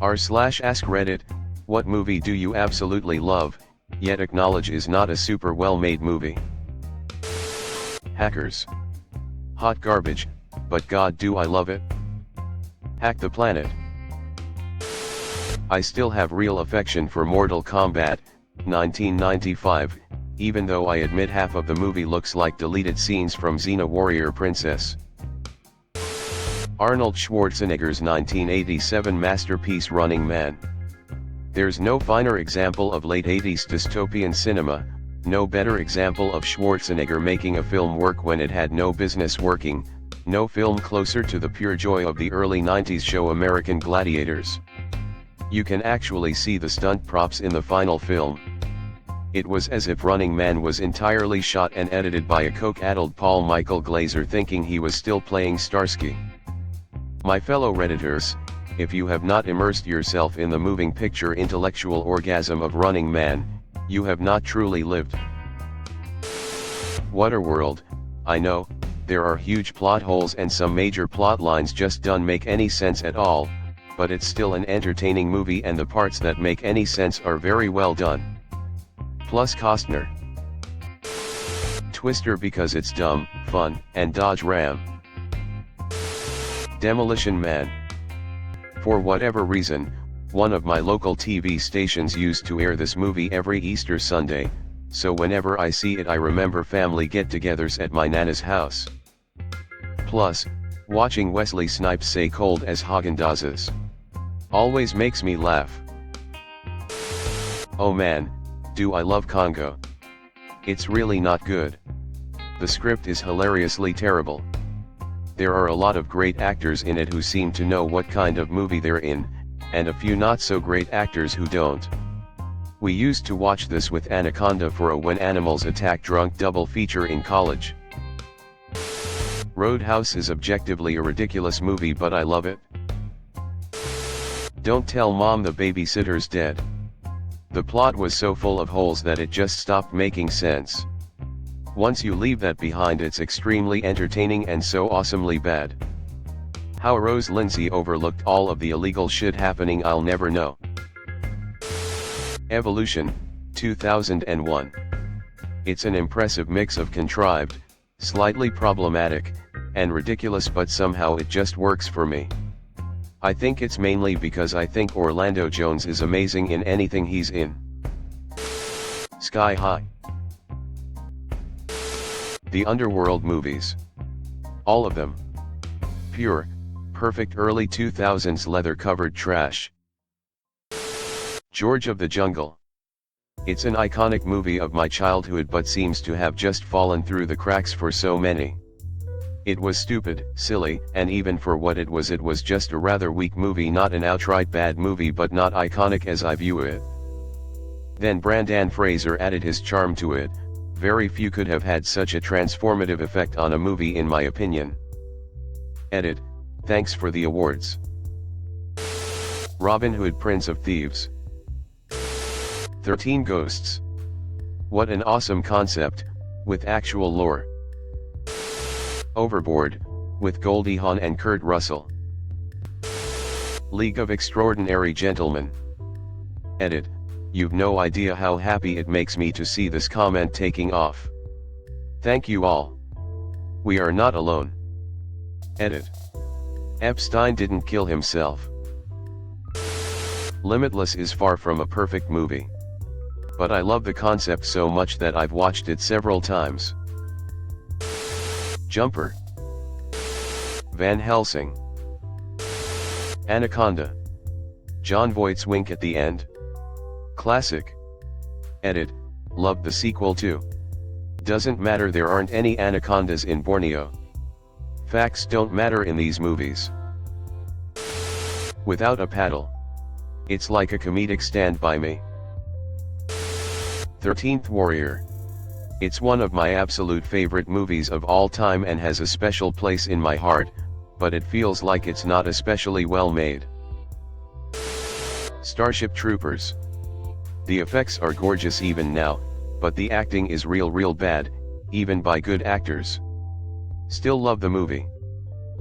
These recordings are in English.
r/AskReddit, what movie do you absolutely love, yet acknowledge is not a super well-made movie? Hackers. Hot garbage, but god do I love it. Hack the Planet. I still have real affection for Mortal Kombat, 1995, even though I admit half of the movie looks like deleted scenes from Xena Warrior Princess. Arnold Schwarzenegger's 1987 masterpiece Running Man. There's no finer example of late 80s dystopian cinema, no better example of Schwarzenegger making a film work when it had no business working, no film closer to the pure joy of the early 90s show American Gladiators. You can actually see the stunt props in the final film. It was as if Running Man was entirely shot and edited by a coke-addled Paul Michael Glaser thinking he was still playing Starsky. My fellow Redditors, if you have not immersed yourself in the moving picture intellectual orgasm of Running Man, you have not truly lived. What a world, I know, there are huge plot holes and some major plot lines just don't make any sense at all, but it's still an entertaining movie and the parts that make any sense are very well done. Plus Costner. Twister because it's dumb, fun, and Dodge Ram. Demolition Man. For whatever reason, one of my local TV stations used to air this movie every Easter Sunday, so whenever I see it I remember family get-togethers at my nana's house. Plus, watching Wesley Snipes say cold as Haagen-Dazs always makes me laugh. Oh man, do I love Congo. It's really not good. The script is hilariously terrible. There are a lot of great actors in it who seem to know what kind of movie they're in, and a few not so great actors who don't. We used to watch this with Anaconda for a When Animals Attack drunk double feature in college. Roadhouse is objectively a ridiculous movie but I love it. Don't Tell Mom the Babysitter's Dead. The plot was so full of holes that it just stopped making sense. Once you leave that behind it's extremely entertaining and so awesomely bad. How Rose Lindsay overlooked all of the illegal shit happening I'll never know. Evolution, 2001. It's an impressive mix of contrived, slightly problematic, and ridiculous but somehow it just works for me. I think it's mainly because I think Orlando Jones is amazing in anything he's in. Sky High. The Underworld movies. All of them. Pure, perfect early 2000s leather-covered trash. George of the Jungle. It's an iconic movie of my childhood but seems to have just fallen through the cracks for so many. It was stupid, silly, and even for what it was just a rather weak movie, not an outright bad movie but not iconic as I view it. Then Brendan Fraser added his charm to it. Very few could have had such a transformative effect on a movie in my opinion. Edit, thanks for the awards. Robin Hood Prince of Thieves. 13 Ghosts. What an awesome concept, with actual lore. Overboard, with Goldie Hawn and Kurt Russell. League of Extraordinary Gentlemen. Edit, you've no idea how happy it makes me to see this comment taking off. Thank you all. We are not alone. Edit. Epstein didn't kill himself. Limitless is far from a perfect movie. But I love the concept so much that I've watched it several times. Jumper. Van Helsing. Anaconda. Jon Voight's wink at the end. Classic. Edit, loved the sequel too. Doesn't matter there aren't any anacondas in Borneo. Facts don't matter in these movies. Without a Paddle. It's like a comedic Stand By Me. 13th Warrior. It's one of my absolute favorite movies of all time and has a special place in my heart, but it feels like it's not especially well made. Starship Troopers. The effects are gorgeous even now, but the acting is real bad, even by good actors. Still love the movie.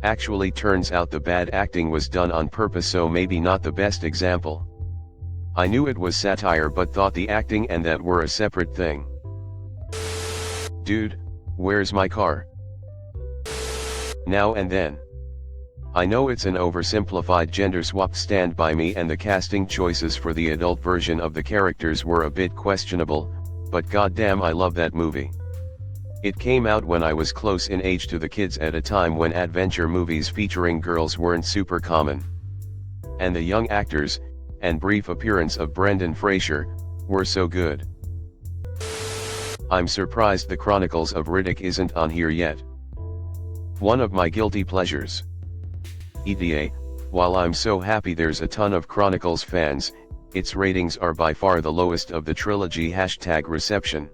Actually turns out the bad acting was done on purpose, so maybe not the best example. I knew it was satire but thought the acting and that were a separate thing. Dude, where's my car? Now and then. I know it's an oversimplified gender swap Stand By Me, and the casting choices for the adult version of the characters were a bit questionable, but goddamn I love that movie. It came out when I was close in age to the kids at a time when adventure movies featuring girls weren't super common. And the young actors, and brief appearance of Brendan Fraser, were so good. I'm surprised the Chronicles of Riddick isn't on here yet. One of my guilty pleasures. ETA, while I'm so happy there's a ton of Chronicles fans, its ratings are by far the lowest of the trilogy. #reception.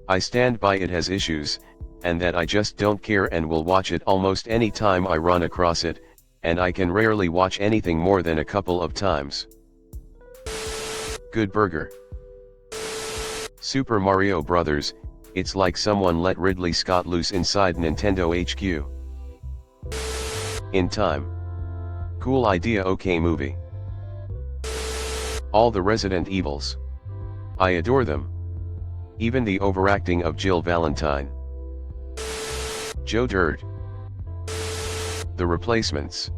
I stand by it has issues, and that I just don't care and will watch it almost any time I run across it, and I can rarely watch anything more than a couple of times. Good burger. Super Mario Bros., it's like someone let Ridley Scott loose inside Nintendo HQ. In time. Cool idea. Okay movie. All the Resident Evils. I adore them. Even the overacting of Jill Valentine. Joe Dirt. The Replacements.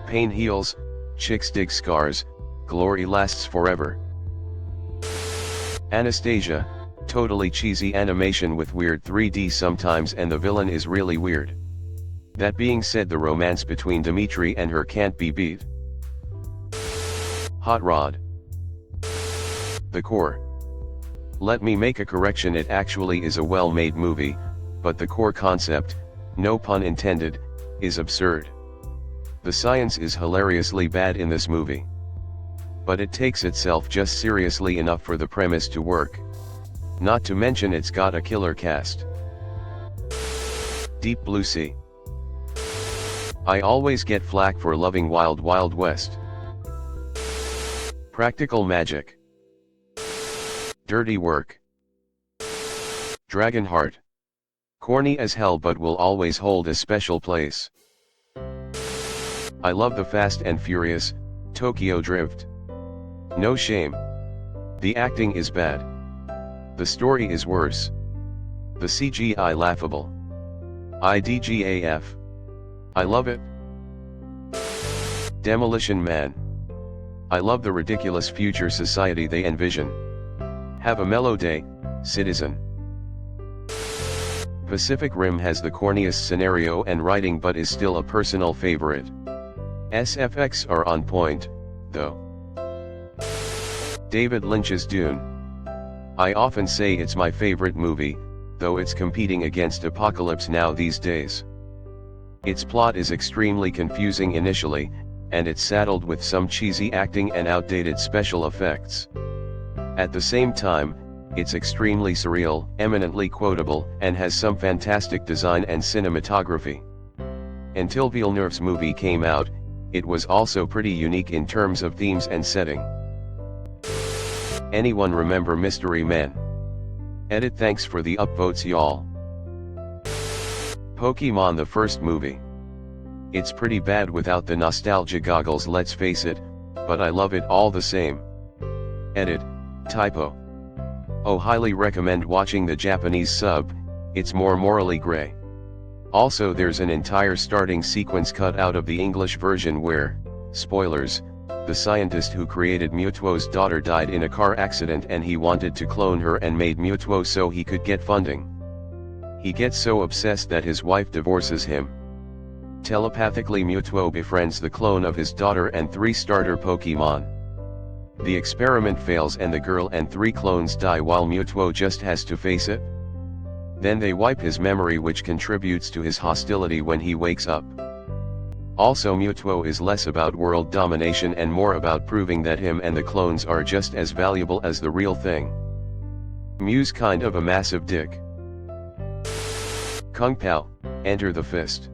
Pain heals, chicks dig scars, glory lasts forever. Anastasia, totally cheesy animation with weird 3D sometimes, and the villain is really weird. That being said, the romance between Dimitri and her can't be beat. Hot Rod. The Core. Let me make a correction, it actually is a well-made movie, but the core concept, no pun intended, is absurd. The science is hilariously bad in this movie. But it takes itself just seriously enough for the premise to work. Not to mention it's got a killer cast. Deep Blue Sea. I always get flack for loving Wild Wild West. Practical Magic. Dirty Work. Dragonheart. Corny as hell but will always hold a special place. I love the Fast and Furious, Tokyo Drift. No shame. The acting is bad. The story is worse. The CGI laughable. IDGAF. I love it. Demolition Man. I love the ridiculous future society they envision. Have a mellow day, citizen. Pacific Rim has the corniest scenario and writing but is still a personal favorite. SFX are on point, though. David Lynch's Dune. I often say it's my favorite movie, though it's competing against Apocalypse Now these days. Its plot is extremely confusing initially, and it's saddled with some cheesy acting and outdated special effects. At the same time, it's extremely surreal, eminently quotable, and has some fantastic design and cinematography. Until Villeneuve's movie came out, it was also pretty unique in terms of themes and setting. Anyone remember Mystery Man? Edit, thanks for the upvotes y'all. Pokemon, the first movie. It's pretty bad without the nostalgia goggles, let's face it, but I love it all the same. Edit, typo. Oh, highly recommend watching the Japanese sub, it's more morally gray. Also, there's an entire starting sequence cut out of the English version where, spoilers, the scientist who created Mewtwo's daughter died in a car accident and he wanted to clone her and made Mewtwo so he could get funding. He gets so obsessed that his wife divorces him. Telepathically, Mewtwo befriends the clone of his daughter and 3 starter Pokemon. The experiment fails and the girl and 3 clones die while Mewtwo just has to face it. Then they wipe his memory, which contributes to his hostility when he wakes up. Also, Mewtwo is less about world domination and more about proving that him and the clones are just as valuable as the real thing. Mew's kind of a massive dick. Kung Pao, Enter the Fist.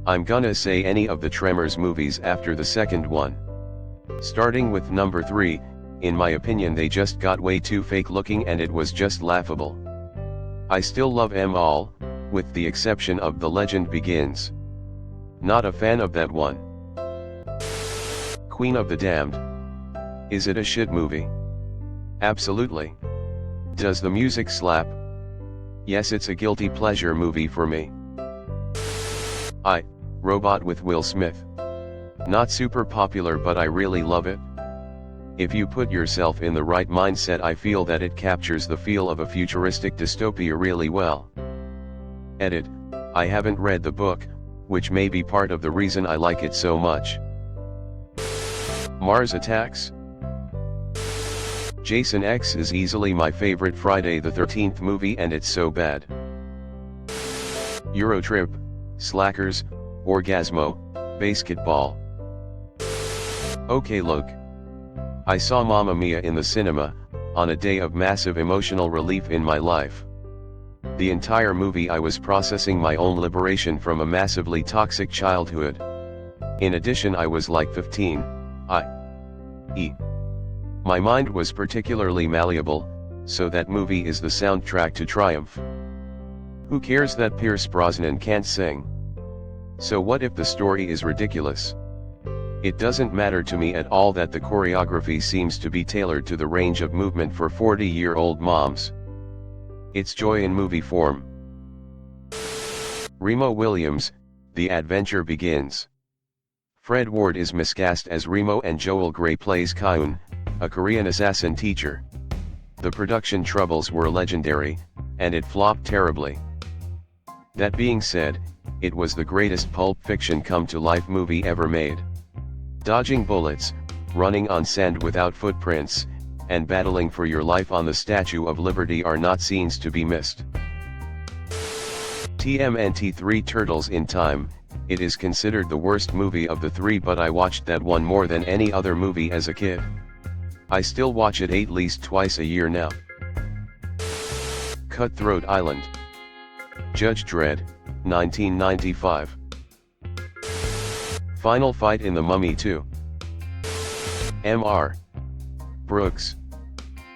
I'm gonna say any of the Tremors movies after the second one. Starting with number 3, in my opinion they just got way too fake looking and it was just laughable. I still love 'em all, with the exception of The Legend Begins. Not a fan of that one. Queen of the Damned. Is it a shit movie? Absolutely. Does the music slap? Yes, it's a guilty pleasure movie for me. I, Robot with Will Smith. Not super popular, but I really love it. If you put yourself in the right mindset, I feel that it captures the feel of a futuristic dystopia really well. Edit, I haven't read the book, which may be part of the reason I like it so much. Mars Attacks. Jason X is easily my favorite Friday the 13th movie, and it's so bad. Eurotrip, Slackers, Orgasmo, Basketball. Okay, look. I saw Mamma Mia in the cinema, on a day of massive emotional relief in my life. The entire movie I was processing my own liberation from a massively toxic childhood. In addition, I was like 15, my mind was particularly malleable, so that movie is the soundtrack to triumph. Who cares that Pierce Brosnan can't sing? So what if the story is ridiculous? It doesn't matter to me at all that the choreography seems to be tailored to the range of movement for 40-year-old moms. It's joy in movie form. Remo Williams, The Adventure Begins. Fred Ward is miscast as Remo and Joel Grey plays Kyun, a Korean assassin teacher. The production troubles were legendary, and it flopped terribly. That being said, it was the greatest Pulp Fiction come-to-life movie ever made. Dodging bullets, running on sand without footprints, and battling for your life on the Statue of Liberty are not scenes to be missed. TMNT 3 Turtles in Time. It is considered the worst movie of the three, but I watched that one more than any other movie as a kid. I still watch it at least twice a year now. Cutthroat Island. Judge Dredd, 1995. Final Fight in The Mummy 2. M.R. Brooks.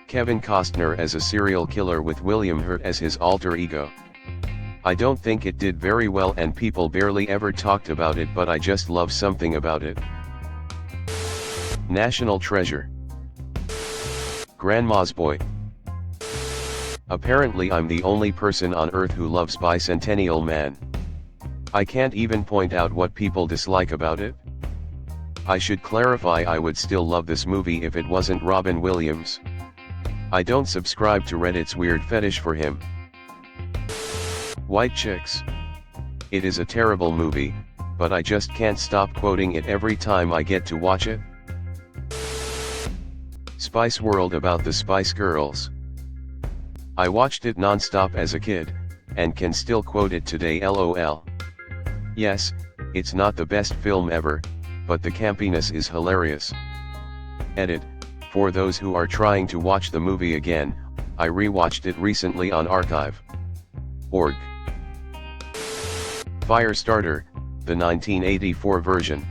Kevin Costner as a serial killer with William Hurt as his alter ego. I don't think it did very well and people barely ever talked about it, but I just love something about it. National Treasure. Grandma's Boy. Apparently I'm the only person on earth who loves Bicentennial Man. I can't even point out what people dislike about it. I should clarify, I would still love this movie if it wasn't Robin Williams. I don't subscribe to Reddit's weird fetish for him. White Chicks. It is a terrible movie, but I just can't stop quoting it every time I get to watch it. Spice World, about the Spice Girls. I watched it non-stop as a kid, and can still quote it today, LOL. Yes, it's not the best film ever, but the campiness is hilarious. Edit, for those who are trying to watch the movie again, I rewatched it recently on archive.org. Firestarter, the 1984 version.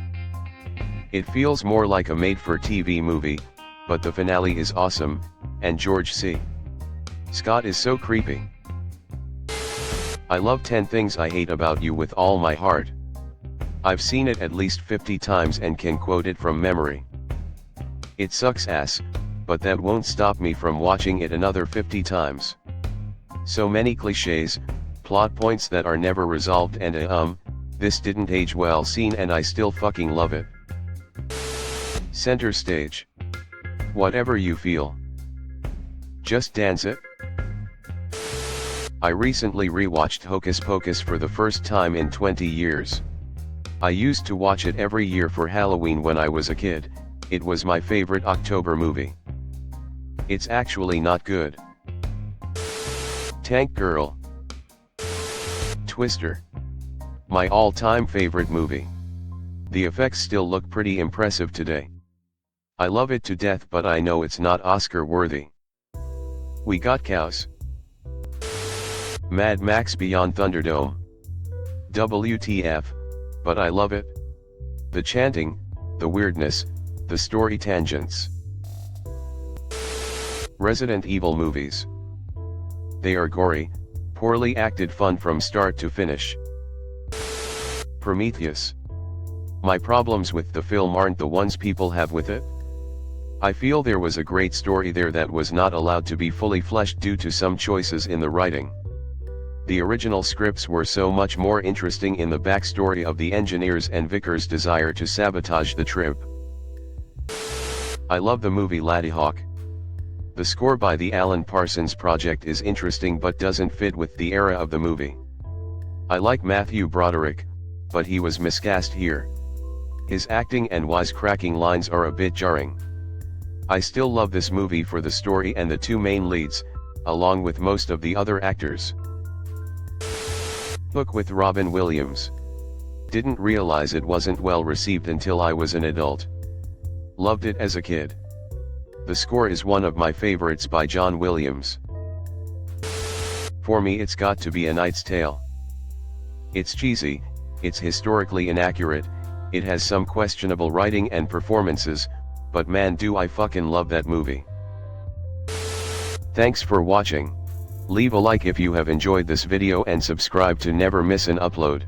It feels more like a made-for-TV movie, but the finale is awesome, and George C. Scott is so creepy. I love 10 Things I Hate About You with all my heart. I've seen it at least 50 times and can quote it from memory. It sucks ass, but that won't stop me from watching it another 50 times. So many cliches, plot points that are never resolved, and this didn't age well scene, and I still fucking love it. Center Stage. Whatever You Feel. Just Dance It. I recently rewatched Hocus Pocus for the first time in 20 years. I used to watch it every year for Halloween when I was a kid. It was my favorite October movie. It's actually not good. Tank Girl. Twister. My all-time favorite movie. The effects still look pretty impressive today. I love it to death, but I know it's not Oscar-worthy. We Got Cows. Mad Max Beyond Thunderdome. WTF, but I love it. The chanting, the weirdness, the story tangents. Resident Evil movies. They are gory, Poorly acted fun from start to finish. Prometheus. My problems with the film aren't the ones people have with it. I feel there was a great story there that was not allowed to be fully fleshed due to some choices in the writing. The original scripts were so much more interesting in the backstory of the engineers and Vickers' desire to sabotage the trip. I love the movie Laddiehawk. The score by the Alan Parsons Project is interesting but doesn't fit with the era of the movie. I like Matthew Broderick, but he was miscast here. His acting and wisecracking lines are a bit jarring. I still love this movie for the story and the two main leads, along with most of the other actors. Hook with Robin Williams. Didn't realize it wasn't well received until I was an adult. Loved it as a kid. The score is one of my favorites by John Williams. For me it's got to be A Knight's Tale. It's cheesy, it's historically inaccurate, it has some questionable writing and performances, but man do I fucking love that movie. Thanks for watching. Leave a like if you have enjoyed this video and subscribe to never miss an upload.